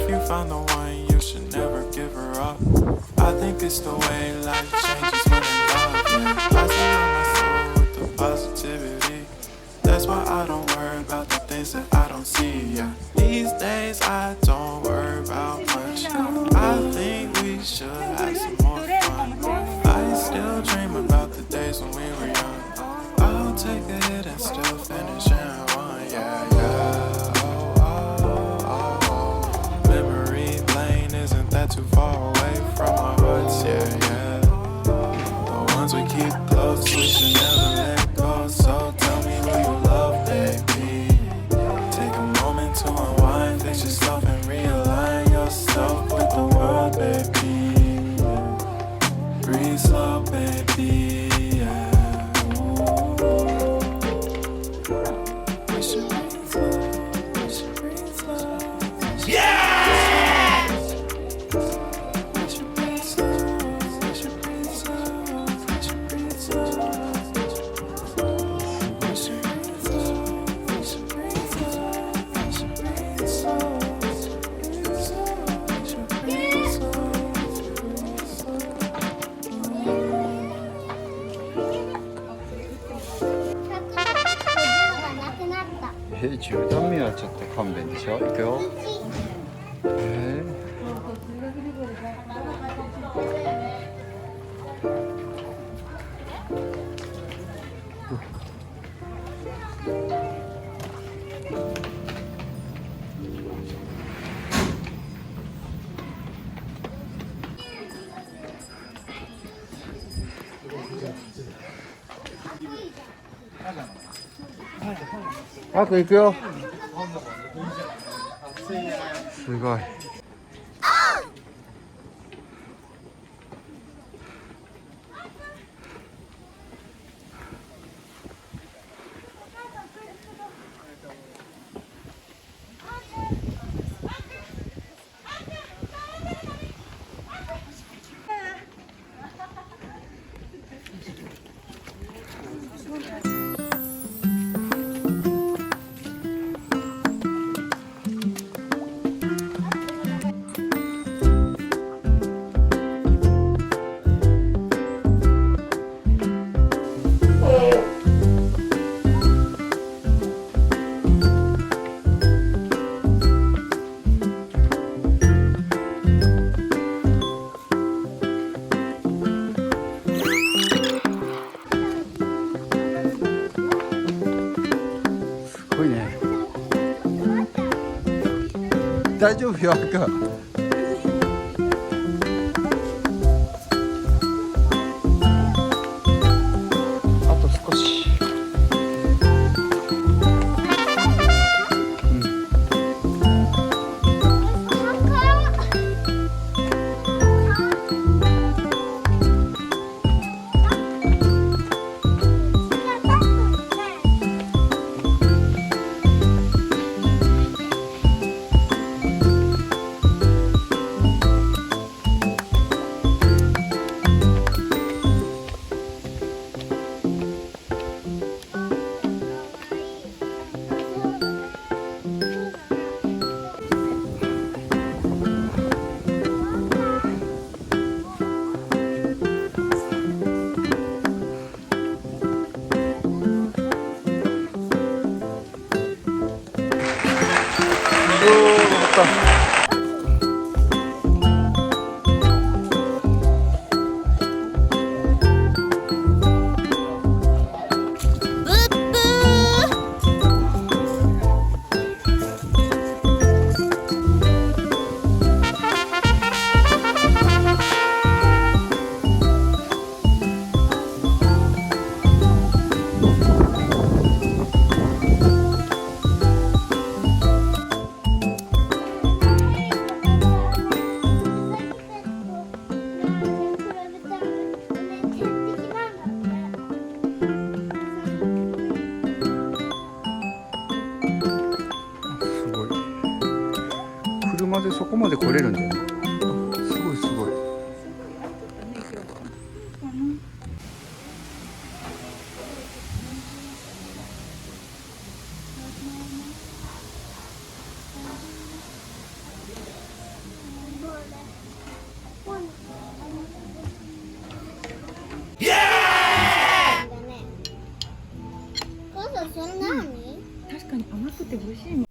If you found the one, you should never give her up. I think it's the way life changes when in love, yeah. I surround my soul with the positivity. That's why I don't worry about the things that I don't see, yeah. These days I don't worry about much. I think we should have some more fun. I still dream about the days when we were young. I'll take a hit and still finish in one, yeah, yeah. Memory lane isn't that too far away from our hearts, yeah, yeah. The ones we keep close, we should never let go. So tell me who you love, baby. Take a moment to unwind, fix yourself and realign yourself with the world, baby. Breathe slow, baby, yeah. We should breathe slow, we should breathe slow. Yeah! We should breathe slow, we should breathe slow, we should breathe slow. We should breathe slow, we should breathe slow, we should breathe slow, we should breathe slow,10段目はちょっと勘弁でしょ。いくよ。あと行くよ。すごい。大丈夫よ、赤。あと少し。車でそこまで来れるんだよね。すごいすごい。確かに甘くて美味しいもん。